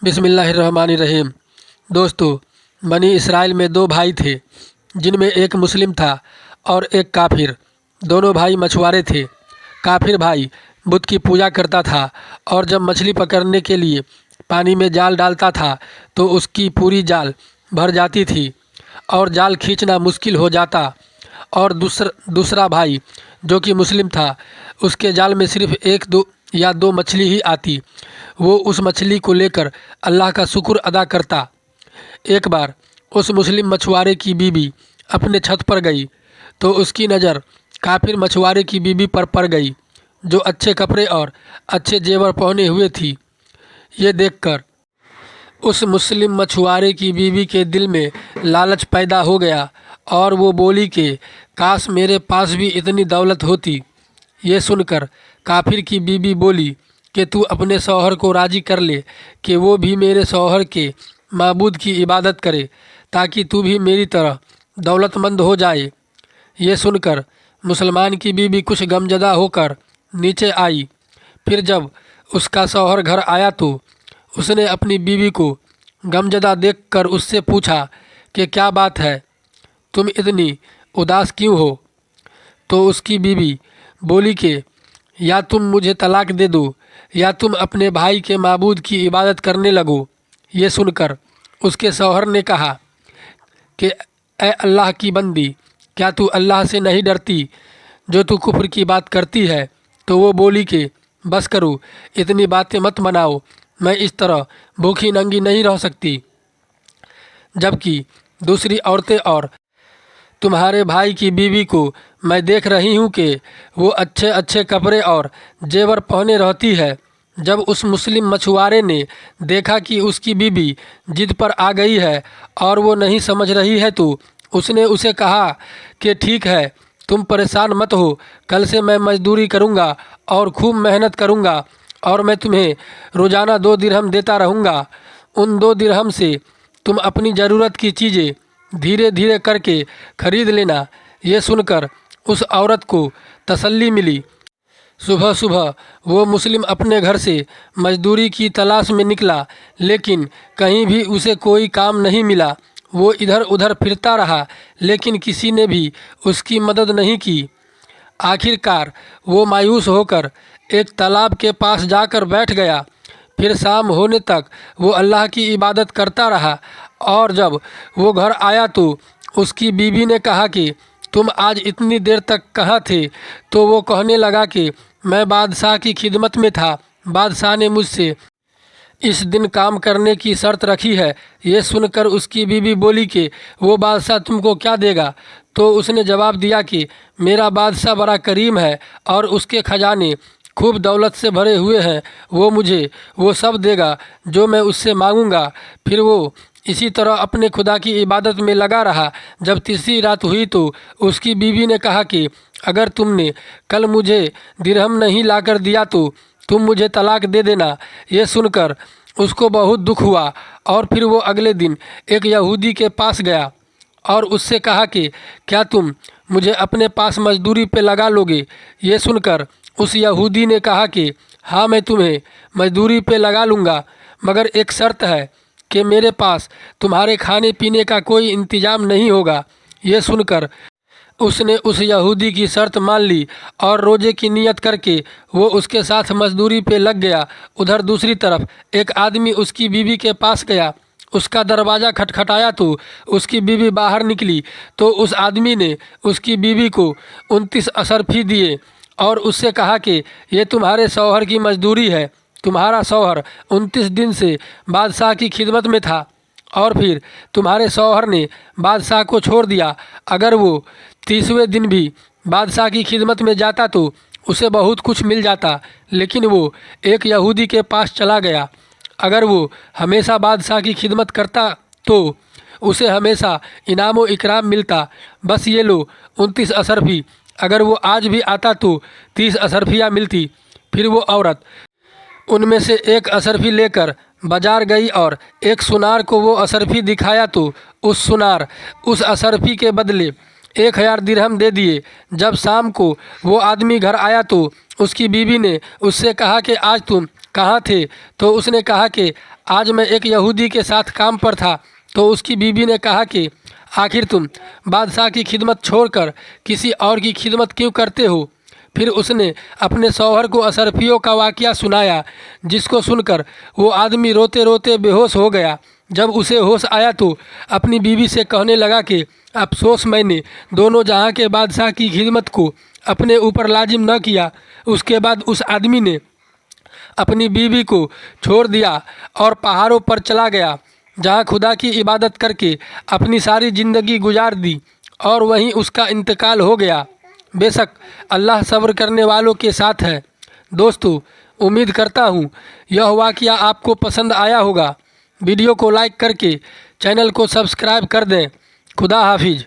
बिस्मिल्लाहिर्रहमानिर्रहीम। दोस्तों, बनी इसराइल में दो भाई थे जिनमें एक मुस्लिम था और एक काफिर। दोनों भाई मछुआरे थे। काफिर भाई बुत की पूजा करता था और जब मछली पकड़ने के लिए पानी में जाल डालता था तो उसकी पूरी जाल भर जाती थी और जाल खींचना मुश्किल हो जाता। और दूसरा भाई जो कि मुस्लिम था, उसके जाल में सिर्फ एक दो या दो मछली ही आती। वो उस मछली को लेकर अल्लाह का शुक्र अदा करता। एक बार उस मुस्लिम मछुआरे की बीवी अपने छत पर गई तो उसकी नज़र काफिर मछुआरे की बीवी पर पड़ गई, जो अच्छे कपड़े और अच्छे जेवर पहने हुए थी। ये देखकर उस मुस्लिम मछुआरे की बीवी के दिल में लालच पैदा हो गया और वो बोली कि काश मेरे पास भी इतनी दौलत होती। ये सुनकर काफिर की बीवी बोली कि तू अपने शौहर को राज़ी कर ले कि वो भी मेरे शौहर के माबूद की इबादत करे, ताकि तू भी मेरी तरह दौलतमंद हो जाए। ये सुनकर मुसलमान की बीवी कुछ गमज़दा होकर नीचे आई। फिर जब उसका शौहर घर आया तो उसने अपनी बीवी को गमज़दा देखकर उससे पूछा कि क्या बात है, तुम इतनी उदास क्यों हो? तो उसकी बीवी बोली कि या तुम मुझे तलाक दे दो या तुम अपने भाई के माबूद की इबादत करने लगो। ये सुनकर उसके शौहर ने कहा कि ए अल्लाह की बंदी, क्या तू अल्लाह से नहीं डरती जो तू कुफ्र की बात करती है? तो वो बोली कि बस करो, इतनी बातें मत बनाओ, मैं इस तरह भूखी नंगी नहीं रह सकती। जबकि दूसरी औरतें और तुम्हारे भाई की बीवी को मैं देख रही हूँ कि वो अच्छे अच्छे कपड़े और जेवर पहने रहती है। जब उस मुस्लिम मछुआरे ने देखा कि उसकी बीवी जिद पर आ गई है और वो नहीं समझ रही है तो उसने उसे कहा कि ठीक है, तुम परेशान मत हो, कल से मैं मजदूरी करूँगा और खूब मेहनत करूँगा और मैं तुम्हें रोज़ाना 2 दिरहम देता रहूँगा। उन 2 दिरहम से तुम अपनी ज़रूरत की चीज़ें धीरे धीरे करके खरीद लेना। ये सुनकर उस औरत को तसल्ली मिली। सुबह सुबह वो मुस्लिम अपने घर से मजदूरी की तलाश में निकला, लेकिन कहीं भी उसे कोई काम नहीं मिला। वो इधर उधर फिरता रहा, लेकिन किसी ने भी उसकी मदद नहीं की। आखिरकार वो मायूस होकर एक तालाब के पास जाकर बैठ गया। फिर शाम होने तक वो अल्लाह की इबादत करता रहा और जब वो घर आया तो उसकी बीवी ने कहा कि तुम आज इतनी देर तक कहाँ थे? तो वो कहने लगा कि मैं बादशाह की खिदमत में था, बादशाह ने मुझसे इस दिन काम करने की शर्त रखी है। ये सुनकर उसकी बीवी बोली कि वो बादशाह तुमको क्या देगा? तो उसने जवाब दिया कि मेरा बादशाह बड़ा करीम है और उसके खजाने खूब दौलत से भरे हुए हैं, वो मुझे वो सब देगा जो मैं उससे मांगूंगा। फिर वो इसी तरह अपने खुदा की इबादत में लगा रहा। जब तीसरी रात हुई तो उसकी बीवी ने कहा कि अगर तुमने कल मुझे दिरहम नहीं लाकर दिया तो तुम मुझे तलाक दे देना। ये सुनकर उसको बहुत दुख हुआ और फिर वो अगले दिन एक यहूदी के पास गया और उससे कहा कि क्या तुम मुझे अपने पास मजदूरी पे लगा लोगे? ये सुनकर उस यहूदी ने कहा कि हाँ, मैं तुम्हें मजदूरी पे लगा लूँगा, मगर एक शर्त है कि मेरे पास तुम्हारे खाने पीने का कोई इंतज़ाम नहीं होगा। ये सुनकर उसने उस यहूदी की शर्त मान ली और रोज़े की नियत करके वो उसके साथ मजदूरी पे लग गया। उधर दूसरी तरफ एक आदमी उसकी बीवी के पास गया। उसका दरवाज़ा खटखटाया तो उसकी बीवी बाहर निकली तो उस आदमी ने उसकी बीवी को 29 असरफी दिए और उससे कहा कि ये तुम्हारे शौहर की मजदूरी है। तुम्हारा शौहर 29 दिन से बादशाह की खिदमत में था और फिर तुम्हारे शौहर ने बादशाह को छोड़ दिया। अगर वो 30वें दिन भी बादशाह की खिदमत में जाता तो उसे बहुत कुछ मिल जाता, लेकिन वो एक यहूदी के पास चला गया। अगर वो हमेशा बादशाह की खिदमत करता तो उसे हमेशा इनाम व इकराम मिलता। बस ये लो 29 असरफी। अगर वो आज भी आता तो 30 असरफियाँ मिलती। फिर वो औरत उनमें से एक असरफी लेकर बाजार गई और एक सुनार को वो असरफी दिखाया तो उस सुनार उस असरफी के बदले 1000 दिरहम दे दिए। जब शाम को वो आदमी घर आया तो उसकी बीवी ने उससे कहा कि आज तुम कहाँ थे? तो उसने कहा कि आज मैं एक यहूदी के साथ काम पर था। तो उसकी बीवी ने कहा कि आखिर तुम बादशाह की खिदमत छोड़कर किसी और की खिदमत क्यों करते हो? फिर उसने अपने शौहर को अशरफियों का वाक़या सुनाया, जिसको सुनकर वो आदमी रोते रोते बेहोश हो गया। जब उसे होश आया तो अपनी बीवी से कहने लगा कि अफसोस, मैंने दोनों जहां के बादशाह की खिदमत को अपने ऊपर लाजिम न किया। उसके बाद उस आदमी ने अपनी बीवी को छोड़ दिया और पहाड़ों पर चला गया, जहाँ खुदा की इबादत करके अपनी सारी ज़िंदगी गुजार दी और वहीं उसका इंतकाल हो गया। बेशक अल्लाह सब्र करने वालों के साथ है। दोस्तों, उम्मीद करता हूँ यह वाक़या आपको पसंद आया होगा। वीडियो को लाइक करके चैनल को सब्सक्राइब कर दें। खुदा हाफिज़।